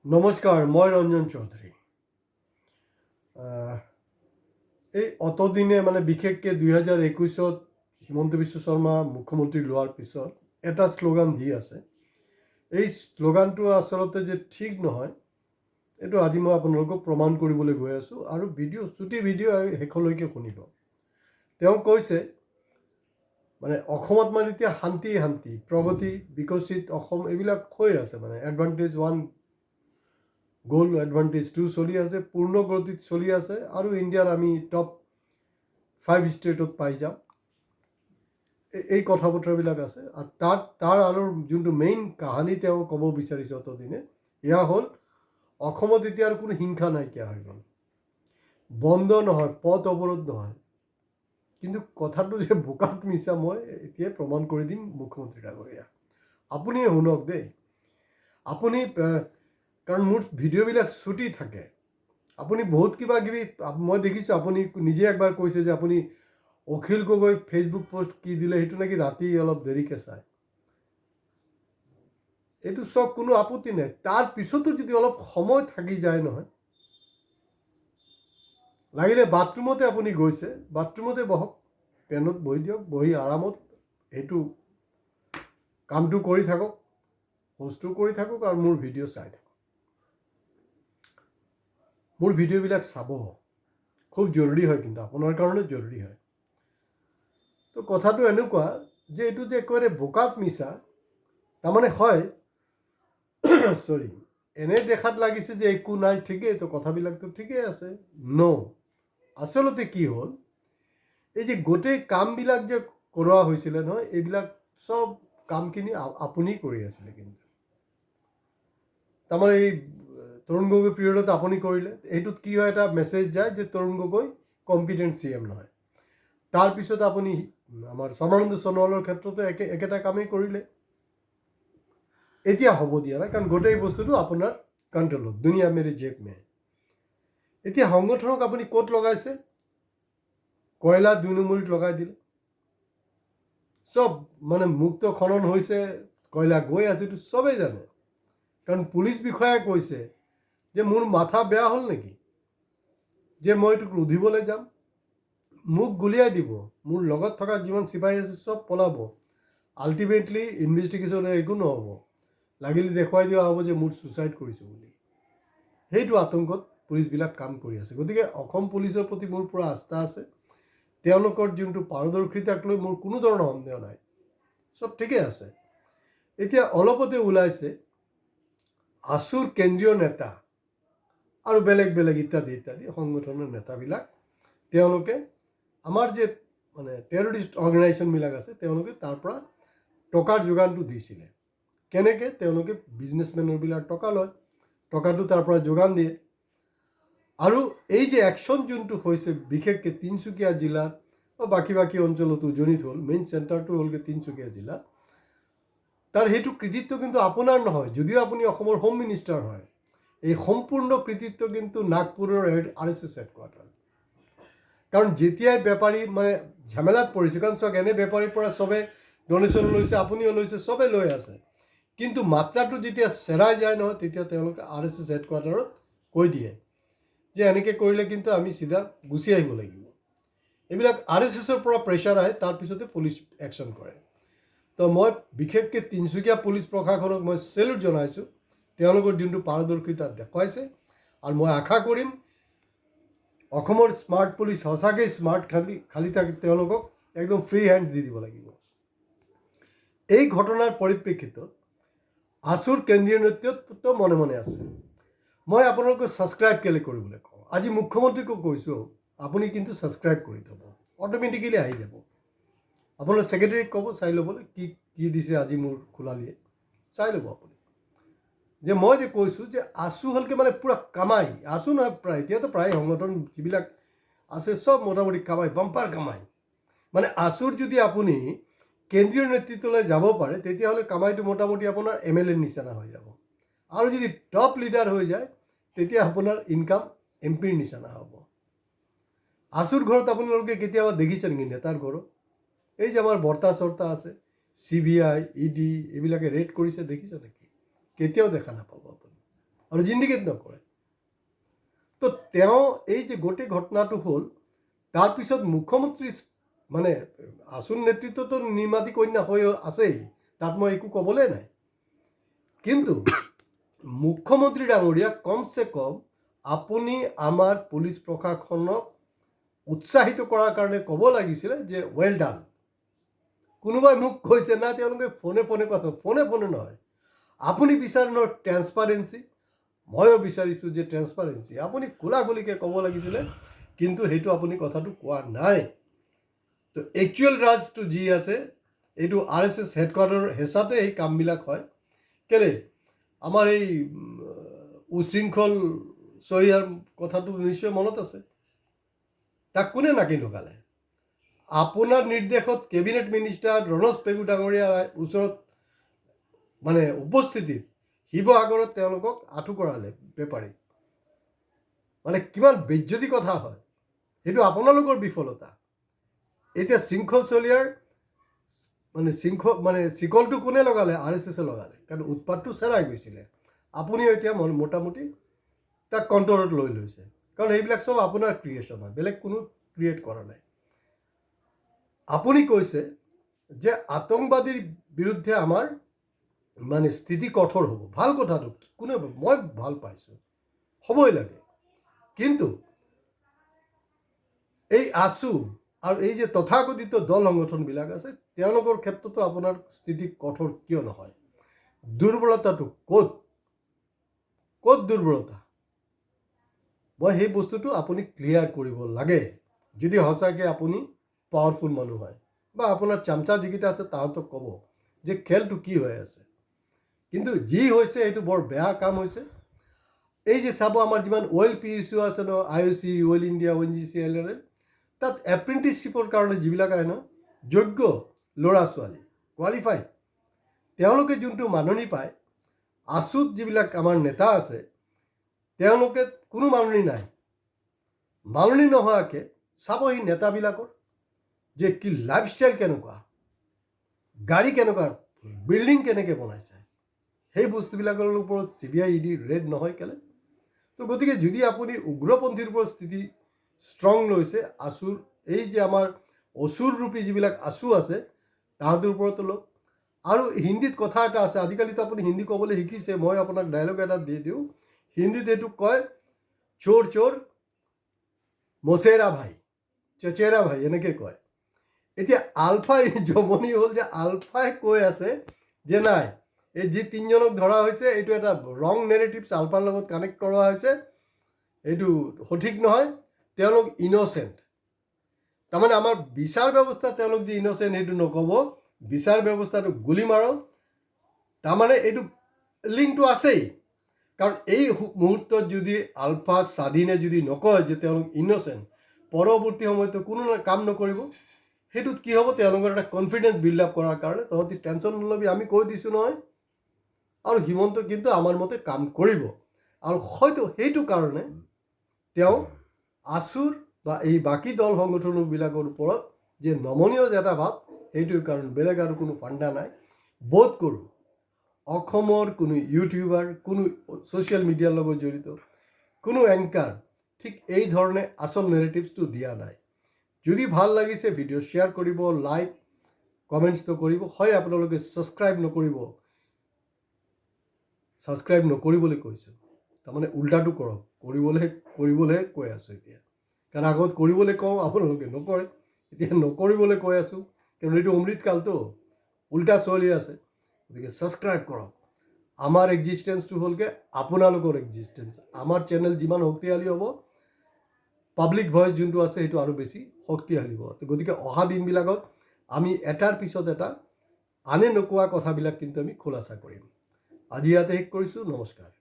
নমস্কাৰ, মই ৰঞ্জন চৌধুৰী। এই অতদিনে বিশেষকৈ 2021-ত হিমন্ত বিশ্ব শৰ্মা মুখ্যমন্ত্ৰী লোৱাৰ পিছত এটা শ্লোগান দি আছে। এই শ্লোগানটো আচলতে যে ঠিক নহয়, এইটো আজি মই আপোনালোকক প্ৰমাণ কৰিবলৈ গৈ আছোঁ আৰু চুটি ভিডিঅ' শেষলৈকে শুনিব। তেওঁ কৈছে অসমত এতিয়া শান্তি প্ৰগতি বিকশিত অসম এইবিলাক হৈ আছে, এডভান্টেজ 1 গ'ল, এডভান্টেজ 2 চলি আছে, পূৰ্ণ গতিত চলি আছে আৰু ইণ্ডিয়াৰ আমি টপ 5 ষ্টেটত পাই যাম। এই কথা বতৰাবিলাক আছে। আৰু তাৰ আৰু যোনটো মেইন কাহানী তেওঁ ক'ব বিচাৰিছে অতদিনে, এয়া হ'ল অসমত এতিয়া আৰু কোনো হিংসা নাইকিয়া হৈ গ'ল, বন্ধ নহয়, পথ অৱৰোধ নহয়। কিন্তু কথাটো যে বোকাত মিছা মই এতিয়াই প্ৰমাণ কৰি দিম মুখ্যমন্ত্ৰী ডাঙৰীয়া। আপুনি শুনক দেই, আপুনি কাৰণ মোৰ ভিডিঅ'বিলাক ছুটি থাকে, আপুনি বহুত কিবা কিবি মই দেখিছোঁ। আপুনি নিজে একবাৰ কৈছে যে আপুনি অখিল গগৈ ফেচবুক পোষ্ট কি দিলে সেইটো নাকি ৰাতি অলপ দেৰিকৈ চায়। এইটো চব কোনো আপত্তি নাই, তাৰ পিছতো যদি অলপ সময় থাকি যায় নহয়, লাগিলে বাথৰুমতে আপুনি গৈছে, বাথৰুমতে বহক, পেনত বহি দিয়ক, বহি আৰামত সেইটো কামটো কৰি থাকক, পোষ্টটো কৰি থাকক আৰু মোৰ ভিডিঅ' চাই থাকক। মোৰ ভিডিঅ'বিলাক চাব খুব জৰুৰী হয়, কিন্তু আপোনাৰ কাৰণে জৰুৰী হয়। তো কথাটো এনেকুৱা যে এইটো যে একেবাৰে বোকাত মিছা, তাৰমানে হয় চৰি, এনে দেখাত লাগিছে যে একো নাই, ঠিকেই, তো কথাবিলাকতো ঠিকেই আছে। আচলতে কি হ'ল, এই যে গোটেই কামবিলাক যে কৰোৱা হৈছিলে নহয়, এইবিলাক চব কামখিনি আপুনি কৰি আছিলে। কিন্তু তাৰমানে এই তৰুণ গগৈ পিৰিয়ডত আপুনি কৰিলে, এইটোত কি হয়, এটা মেছেজ যায় যে তৰুণ গগৈ কম্পিটেণ্ট CM নহয়। তাৰপিছত আপুনি আমাৰ সৰ্বানন্দ সোণোৱালৰ ক্ষেত্ৰতো একেটা কামেই কৰিলে। এতিয়া হ'ব দিয়া নাই, কাৰণ গোটেই বস্তুটো আপোনাৰ কণ্ট্ৰলত, দুনিয়া মেৰি জেব মে। এতিয়া সংগঠনক আপুনি ক'ত লগাইছে? কয়লা 2 নম্বৰীত লগাই দিলে। চব মুক্ত খনন হৈছে, কয়লা গৈ আছে, এইটো চবেই জানে। কাৰণ পুলিচ বিষয়াই কৈছে যে মোৰ মাথা বেয়া হ'ল নেকি যে মই এইটোক ৰুধিবলৈ যাম, মোক গুলিয়াই দিব, মোৰ লগত থকা যিমান চিপাহী আছে চব পলাব, আল্টিমেটলি ইনভেষ্টিগেশ্যন একো নহ'ব, লাগিলে দেখুৱাই দিয়া হ'ব যে মোৰ ছুচাইড কৰিছোঁ বুলি। সেইটো আতংকত পুলিচবিলাক কাম কৰি আছে। গতিকে অসম পুলিচৰ প্ৰতি মোৰ পূৰা আস্থা আছে। তেওঁলোকৰ যোনটো পাৰদৰ্শিতাক লৈ মোৰ কোনো ধৰণৰ সন্দেহ নাই, চব ঠিকেই আছে। এতিয়া অলপতে ওলাইছে আছুৰ কেন্দ্ৰীয় নেতা আৰু বেলেগ ইত্যাদি সংগঠনৰ নেতাবিলাক, তেওঁলোকে আমাৰ যে টেৰৰিষ্ট অৰ্গেনাইজেশ্যনবিলাক আছে, তেওঁলোকে তাৰ পৰা টকাৰ যোগানটো দিছিলে। কেনেকৈ? তেওঁলোকে বিজনেছমেনৰবিলাক টকা লয়, টকাটো তাৰ পৰা যোগান দিয়ে। আৰু এই যে একশ্যন যোনটো হৈছে, বিশেষকৈ তিনিচুকীয়া জিলাত বা বাকী অঞ্চলতো উজনিত হ'ল, মেইন চেণ্টাৰটো হ'লগৈ তিনিচুকীয়া জিলা, তাৰ সেইটো কৃতিত্ব কিন্তু আপোনাৰ নহয়, যদিও আপুনি অসমৰ হোম মিনিষ্টাৰ হয়। এই সম্পূৰ্ণ কৃতিত্ব কিন্তু নাগপুৰৰ RSS হেডকোৱাৰ্টাৰ। কাৰণ যেতিয়াই বেপাৰী ঝামেলাত পৰিছে, কাৰণ চাওক, এনে বেপাৰীৰ পৰা চবে ডনেশ্যন লৈছে, আপুনিও লৈছে, চবে লৈ আছে, কিন্তু মাত্ৰাটো যেতিয়া চেৰাই যায় নহয়, তেতিয়া তেওঁলোকে RSS হেডকোৱাৰ্টাৰত কৈ দিয়ে যে এনেকৈ কৰিলে কিন্তু আমি চিধা গুচি আহিব লাগিব। এইবিলাক RSSৰ পৰা প্ৰেছাৰ আহে, তাৰপিছতে পুলিচ একশ্যন কৰে। তো মই বিশেষকৈ তিনিচুকীয়া পুলিচ প্ৰশাসনক মই চেলুট জনাইছোঁ, তেওঁলোকৰ যোনটো পাৰদৰ্শিতা দেখুৱাইছে। আৰু মই আশা কৰিম অসমৰ স্মাৰ্ট পুলিচ সঁচাকৈ স্মাৰ্ট, খালি তাক তেওঁলোকক একদম ফ্ৰী হেণ্ডছ দি দিব লাগিব। এই ঘটনাৰ পৰিপ্ৰেক্ষিতত আছুৰ কেন্দ্ৰীয় নেতৃত্ব মনে মনে আছে। মই আপোনালোকক ছাবস্ক্ৰাইব কেলৈ কৰিবলৈ কওঁ, আজি মুখ্যমন্ত্ৰীকো কৈছোঁ, আপুনি কিন্তু ছাবস্ক্ৰাইব কৰি থ'ব, অট'মেটিকেলি আহি যাব। আপোনাৰ ছেক্ৰেটাৰীক ক'ব চাই ল'বলৈ কি দিছে আজি মোৰ খোলালিয়ে, চাই ল'ব আপুনি। যে মই যে কৈছোঁ যে আছু হ'লকৈ পূৰা কামাই, আছু নহয় প্ৰায়, এতিয়াতো প্ৰায় সংগঠন যিবিলাক আছে চব মোটামুটি কামাই, বাম্পাৰ কামাই। আছুৰ যদি আপুনি কেন্দ্ৰীয় নেতৃত্বলৈ যাব পাৰে, তেতিয়াহ'লে কামাইটো মোটামুটি আপোনাৰ MLA নিচিনা হৈ যাব। আৰু যদি টপ লিডাৰ হৈ যায়, তেতিয়া আপোনাৰ ইনকাম MP নিচিনা হ'ব। আছুৰ ঘৰত আপোনালোকে কেতিয়াবা দেখিছে নেকি নেতাৰ ঘৰত? এই যে আমাৰ বৰ্তা চৰ্তা আছে, CBI ED এইবিলাকে ৰেড কৰিছে, দেখিছে নেকি? কেতিয়াও দেখা নাপাব আপুনি। আৰু জিন্দিগীত নকৰে। তো তেওঁ এই যে গোটেই ঘটনাটো হ'ল, তাৰপিছত মুখ্যমন্ত্ৰী মানে আছুৰ নেতৃত্বতো নিৰ্মাতী কন্যা হৈ আছেই, তাত মই একো ক'বলৈ নাই। কিন্তু মুখ্যমন্ত্ৰী ডাঙৰীয়া কমচে কম আপুনি আমাৰ পুলিচ প্ৰশাসনক উৎসাহিত কৰাৰ কাৰণে ক'ব লাগিছিলে যে ৱেল ডান। কোনোবাই মোক কৈছে না তেওঁলোকে ফোনে কথা, ফোনে নহয়, আপুনি বিচাৰে ন ট্ৰেন্সপাৰেঞ্চি, ময়ো বিচাৰিছোঁ যে ট্ৰেন্সপাৰেঞ্চি, আপুনি খোলাখুলিকৈ ক'ব লাগিছিলে, কিন্তু সেইটো আপুনি কথাটো কোৱা নাই। তো একচুৱেল ৰাজটো যি আছে এইটো RSS হেডকোৱাৰ্টাৰৰ হেঁচাতে এই কামবিলাক হয়। কেলে আমাৰ এই উশৃংখল চহিয়াৰ কথাটো নিশ্চয় মনত আছে, তাক কোনে নাকি লগালে? আপোনাৰ নিৰ্দেশত কেবিনেট মিনিষ্টাৰ ৰণোজ পেগু ডাঙৰীয়াৰ ওচৰত মানে উপস্থিতিত শিৱসাগৰত তেওঁলোকক আঁঠু কৰালে বেপাৰী। মানে কিমান বেজ্জতি কথা হয়, সেইটো আপোনালোকৰ বিফলতা। এতিয়া শৃংখল চলিয়াৰ মানে চিকলটো কোনে লগালে? RSSে লগালে, কাৰণ উৎপাতটো চেৰাই গৈছিলে। আপুনিও এতিয়া মোটামুটি তাক কণ্ট্ৰলত লৈ লৈছে, কাৰণ এইবিলাক চব আপোনাৰ ক্ৰিয়েশ্যন হয়, বেলেগ কোনো ক্ৰিয়েট কৰা নাই। আপুনি কৈছে যে আতংকবাদীৰ বিৰুদ্ধে আমাৰ মানে স্থিতি কঠোৰ হ'ব, ভাল কথাটো, কোনে মই ভাল পাইছোঁ, হ'বই লাগে। কিন্তু এই আছু আৰু এই যে তথাকথিত দল সংগঠনবিলাক আছে, তেওঁলোকৰ ক্ষেত্ৰতো আপোনাৰ স্থিতি কঠোৰ কিয় নহয়? দুৰ্বলতাটো ক'ত দুৰ্বলতা? মই সেই বস্তুটো আপুনি ক্লিয়াৰ কৰিব লাগে, যদি সঁচাকৈ আপুনি পাৱাৰফুল মানুহ হয়, বা আপোনাৰ চামচা যিকেইটা আছে তাহাঁতক ক'ব যে খেলটো কি হৈ আছে। কিন্তু যি হৈছে এইটো বৰ বেয়া কাম হৈছে। এই যে চাব আমাৰ যিমান অইল PSU আছে ন, IOC, অইল ইণ্ডিয়া, ONGCL, তাত এপ্ৰেণ্টিছশ্বিপৰ কাৰণে যিবিলাক আহে ন, যোগ্য ল'ৰা ছোৱালী, কোৱালিফাইড, তেওঁলোকে যোনটো মাননি পায়, আছুত যিবিলাক আমাৰ নেতা আছে তেওঁলোকে কোনো মাননি নাই। মাননি নোহোৱাকৈ চাব এই নেতাবিলাকৰ যে কি লাইফষ্টাইল কেনেকুৱা, গাড়ী কেনেকুৱা, বিল্ডিং কেনেকৈ বনাইছে, সেই বস্তুবিলাকৰ ওপৰত CBI ED ৰেড নহয় কেলে? তো গতিকে যদি আপুনি উগ্ৰপন্থীৰ ওপৰত স্থিতি ষ্ট্ৰং লৈছে, আছুৰ এই যে আমাৰ অসুৰ ৰূপী যিবিলাক আছু আছে তাহাঁতৰ ওপৰতো লওক। আৰু হিন্দীত কথা এটা আছে, আজিকালিতো আপুনি হিন্দী ক'বলৈ শিকিছে, মই আপোনাক ডাইলগ এটা দি দিওঁ। হিন্দীত এইটো কয় চোৰ চোৰ মচেৰা ভাই, চচেৰা ভাই, এনেকৈ কয়। এতিয়া আলফাই জমনি হ'ল যে আলফাই কৈ আছে যে নাই, এই যি তিনিজনক ধৰা হৈছে এইটো এটা ৰং নেৰেটিভছ আলফাৰ লগত কানেক্ট কৰোৱা হৈছে, এইটো সঠিক নহয়, তেওঁলোক ইন'চেণ্ট। তাৰমানে আমাৰ বিচাৰ ব্যৱস্থা তেওঁলোক যে ইন'চেণ্ট সেইটো নক'ব, বিচাৰ ব্যৱস্থাটো গুলি মাৰক। তাৰমানে এইটো লিংকটো আছেই, কাৰণ এই মুহূৰ্তত যদি আলফা স্বাধীনে যদি নকয় যে তেওঁলোক ইন'চেণ্ট, পৰৱৰ্তী সময়তো কোনো কাম নকৰিব। সেইটোত কি হ'ব, তেওঁলোকৰ এটা কনফিডেঞ্চ বিল্ড আপ কৰাৰ কাৰণে তহঁতি টেনশ্যন নল'বি, আমি কৈ দিছোঁ নহয়। আৰু হিমন্ত কিন্তু আমাৰ মতে কাম কৰিব, আৰু হয়তো সেইটো কাৰণে তেওঁ আছুৰ বা এই বাকী দল সংগঠনবিলাকৰ ওপৰত যে নমনীয় যে এটা ভাৱ, সেইটোৰ কাৰণে বেলেগ আৰু কোনো ফাণ্ডা নাই। বোধ কৰোঁ অসমৰ কোনো ইউটিউবাৰ, কোনো ছ'চিয়েল মিডিয়াৰ লগত জড়িত কোনো এংকাৰ ঠিক এই ধৰণে আচল নেৰেটিভছটো দিয়া নাই। যদি ভাল লাগিছে ভিডিঅ' শ্বেয়াৰ কৰিব, লাইক কমেণ্টছটো কৰিব, হয় আপোনালোকে ছাবস্ক্ৰাইব নকৰিবলৈ কৈছোঁ, তাৰমানে উল্টাটো কৰক, কৰিবলৈহে কৈ আছোঁ এতিয়া। কাৰণ আগত কৰিবলৈ কওঁ আপোনালোকে নকৰে, এতিয়া নকৰিবলৈ কৈ আছোঁ, কাৰণ এইটো অমৃতকালটো উল্টা চলি আছে। গতিকে ছাবস্ক্ৰাইব কৰক। আমাৰ এক্সিষ্টেঞ্চটো হ'লগৈ আপোনালোকৰ এক্সিষ্টেঞ্চ। আমাৰ চেনেল যিমান শক্তিশালী হ'ব, পাব্লিক ভইচ যোনটো আছে সেইটো আৰু বেছি শক্তিশালী হ'ব। গতিকে অহা দিনবিলাকত আমি এটাৰ পিছত এটা আনে নোকোৱা কথাবিলাক কিন্তু আমি খোলাচা কৰিম। আজি ইয়াতে শেষ কৰিছোঁ, নমস্কাৰ।